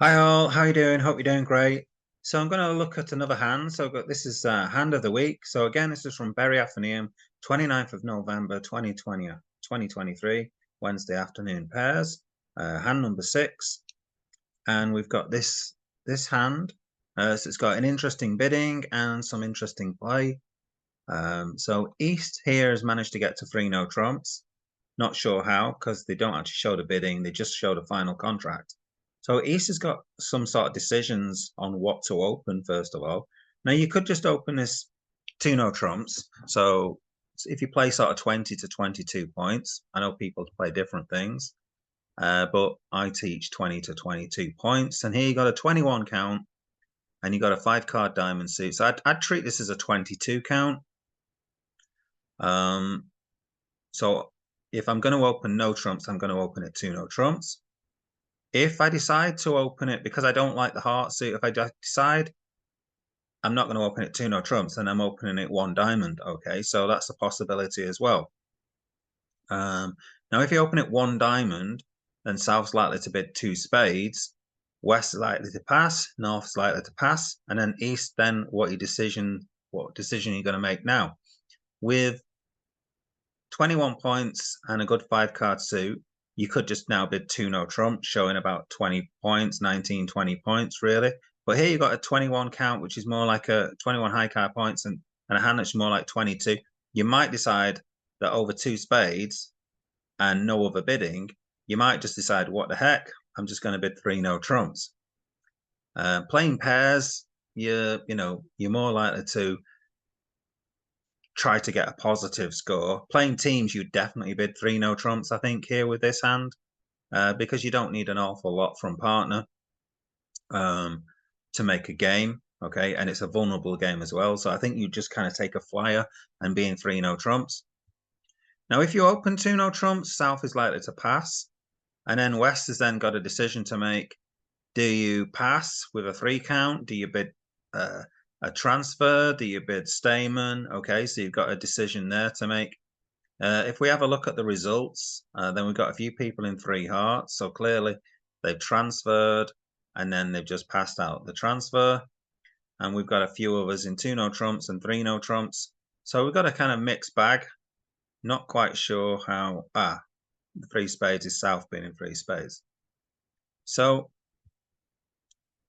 Hi all, how you doing? Hope you're doing great. So I'm going to look at another hand. So I've got this is hand of the week. So again, this is from Berry Athenaeum, 29th of November, 2023, Wednesday afternoon pairs. Hand number 6. And we've got this hand. So it's got an interesting bidding and some interesting play. So East here has managed to get to 3 no trumps. Not sure how, because they don't actually show the bidding, they just show the final contract. So East has got some sort of decisions on what to open, first of all. Now you could just open this 2 no trumps. So if you play sort of 20 to 22 points, I know people play different things, but I teach 20 to 22 points. And here you got a 21 count, and you got a 5-card diamond suit. So I'd treat this as a 22 count. So if I'm going to open no trumps, I'm going to open it 2 no trumps. If I decide to open it because I don't like the heart suit, if I decide I'm not going to open it 2 no trumps, then I'm opening it 1 diamond. Okay, so that's a possibility as well. Now, if you open it 1 diamond, then South's likely to bid 2 spades, West is likely to pass, North's likely to pass, and then East. Then what decision you're going to make now? With 21 points and a good 5-card suit, you could just now bid 2 no trump, showing about 20 points, 19, 20 points, really. But here you've got a 21 count, which is more like a 21 high card points, and a hand that's more like 22. You might decide that over 2 spades and no other bidding, you might just decide, what the heck, I'm just going to bid 3 no trumps. Playing pairs, you're more likely to try to get a positive score. Playing teams, you definitely bid 3 no trumps, I think, here with this hand, because you don't need an awful lot from partner to make a game. Okay, and it's a vulnerable game as well. So I think you just kind of take a flyer and be in 3 no trumps. Now, if you open 2 no trumps, South is likely to pass. And then West has then got a decision to make. Do you pass with a 3 count? Do you bid a transfer? Do you bid Stayman? Okay, so you've got a decision there to make. If we have a look at the results, then we've got a few people in 3 hearts. So clearly they've transferred and then they've just passed out the transfer. And we've got a few of us in 2 no trumps and 3 no trumps. So we've got a kind of mixed bag. Not quite sure how. The 3 spades is South being in 3 spades. So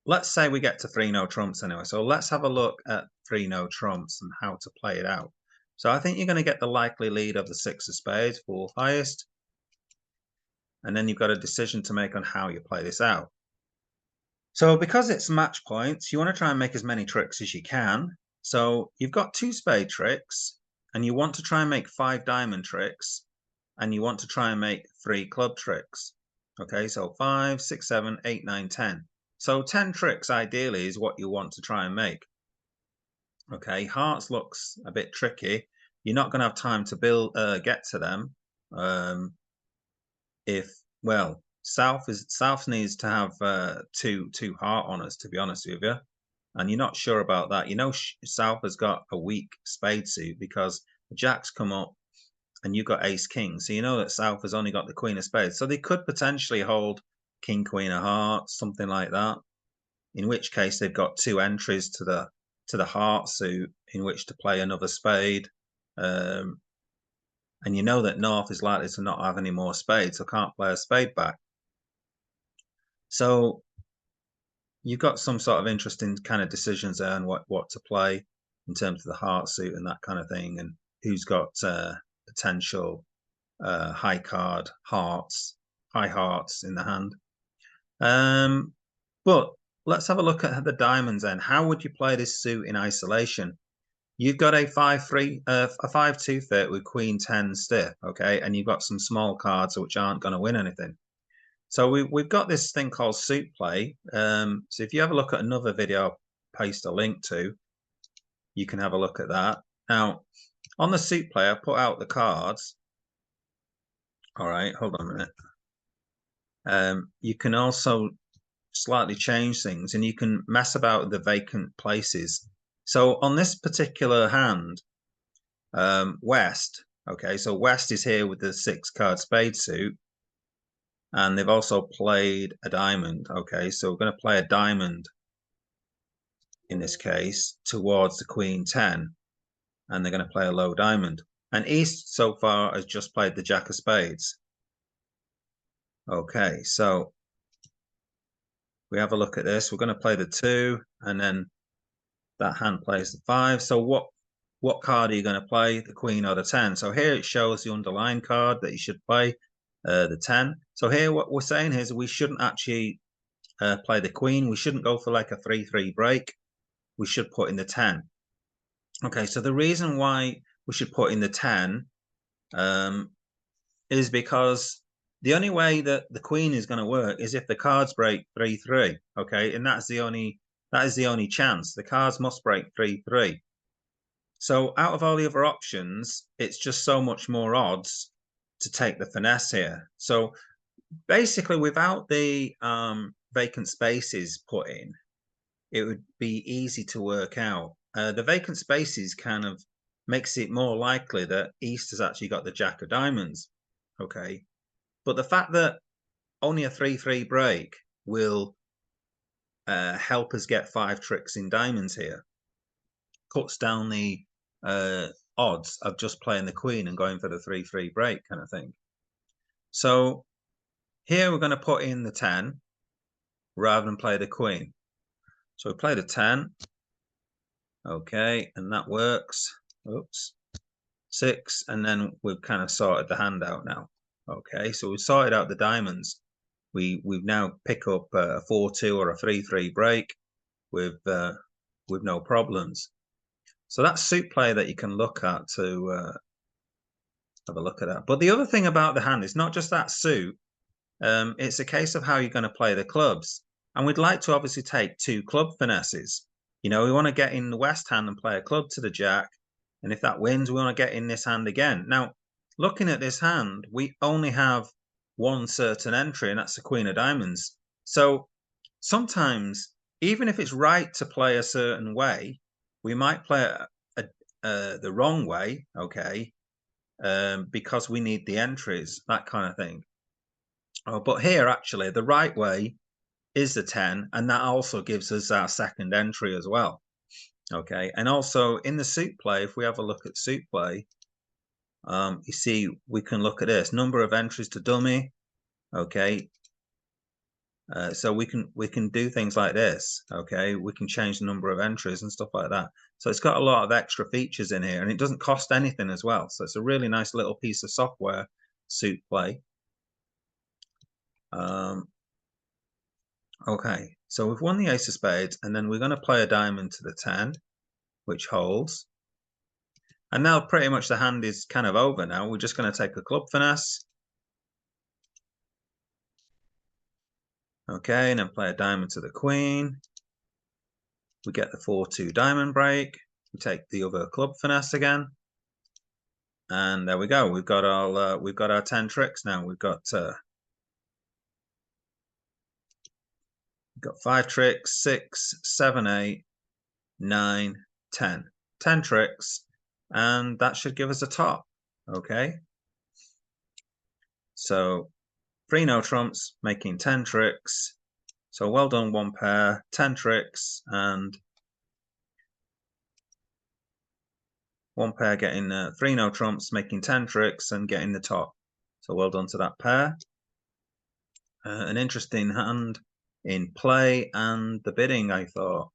let's say we get to 3 no trumps anyway. So let's have a look at 3 no trumps and how to play it out. So I think you're going to get the likely lead of the 6 of spades, 4th highest. And then you've got a decision to make on how you play this out. So because it's match points, you want to try and make as many tricks as you can. So you've got 2 spade tricks, and you want to try and make 5 diamond tricks, and you want to try and make 3 club tricks. Okay, so 5, 6, 7, 8, 9, 10. So 10 tricks ideally is what you want to try and make. Okay, hearts looks a bit tricky. You're not going to have time to get to them. South needs to have two heart honors, to be honest with you, and you're not sure about that. You know, South has got a weak spade suit because the Jacks come up and you've got Ace King, so you know that South has only got the Queen of Spades, so they could potentially hold King Queen of Hearts, something like that. In which case they've got 2 entries to the heart suit in which to play another spade. And you know that North is likely to not have any more spades, so can't play a spade back. So you've got some sort of interesting kind of decisions there on what to play in terms of the heart suit and that kind of thing, and who's got potential high card high hearts in the hand. But let's have a look at the diamonds then. How would you play this suit in isolation? You've got a 5-3, a 5-2 fit with Queen 10 stiff, okay, and you've got some small cards which aren't going to win anything. So we've got this thing called suit play. So if you have a look at another video, I'll paste a link to, you can have a look at that. Now, on the suit play, I put out the cards. All right, hold on a minute. You can also slightly change things, and you can mess about with the vacant places. So on this particular hand, West, okay, so West is here with the 6-card spade suit. And they've also played a diamond. Okay, so we're going to play a diamond in this case towards the queen 10, and they're going to play a low diamond. And East so far has just played the jack of spades. Okay, so we have a look at this. We're going to play the 2, and then that hand plays the 5. So what card are you going to play, the queen or the 10? So here it shows the underlying card that you should play, the 10. So here what we're saying is we shouldn't actually play the queen. We shouldn't go for like a 3-3 break. We should put in the 10. Okay, so the reason why we should put in the 10 is because the only way that the queen is going to work is if the cards break 3-3. Okay, and that is the only chance. The cards must break 3-3. So out of all the other options, it's just so much more odds to take the finesse here. So basically, without the vacant spaces put in, it would be easy to work out. The vacant spaces kind of makes it more likely that East has actually got the jack of diamonds. Okay, but the fact that only a 3-3 break will help us get 5 tricks in diamonds here cuts down the odds of just playing the queen and going for the 3-3 break kind of thing. So here we're going to put in the 10 rather than play the queen. So we play the 10. Okay, and that works. Oops. 6, and then we've kind of sorted the hand out now. Okay, so we've sorted out the diamonds. We've now pick up a 4-2 or a 3-3 break with no problems. So that's suit play that you can look at to have a look at that. But the other thing about the hand is not just that suit. It's a case of how you're going to play the clubs. And we'd like to obviously take 2 club finesses. You know, we want to get in the west hand and play a club to the jack. And if that wins, we want to get in this hand again. Now, looking at this hand, we only have one certain entry, and that's the queen of diamonds. So sometimes, even if it's right to play a certain way, we might play the wrong way, okay, because we need the entries, that kind of thing. Oh, but here, actually, the right way is the 10, and that also gives us our second entry as well. Okay, and also in the suit play, if we have a look at suit play, you see we can look at this number of entries to dummy. Okay, so we can do things like this. Okay, we can change the number of entries and stuff like that. So it's got a lot of extra features in here, and it doesn't cost anything as well. So it's a really nice little piece of software, suit play. Okay, so we've won the ace of spades, and then we're going to play a diamond to the 10, which holds. And now pretty much the hand is kind of over now. We're just going to take a club finesse. Okay, and then play a diamond to the queen. We get the 4-2 diamond break. We take the other club finesse again. And there we go. We've got our 10 tricks now. We've got 5 tricks, 6, 7, 8, 9, 10. 10 tricks, and that should give us a top. Okay. So 3 no trumps, making 10 tricks. So well done, one pair, 10 tricks, and one pair getting 3 no trumps, making 10 tricks and getting the top. So well done to that pair. An interesting hand in play and the bidding, I thought.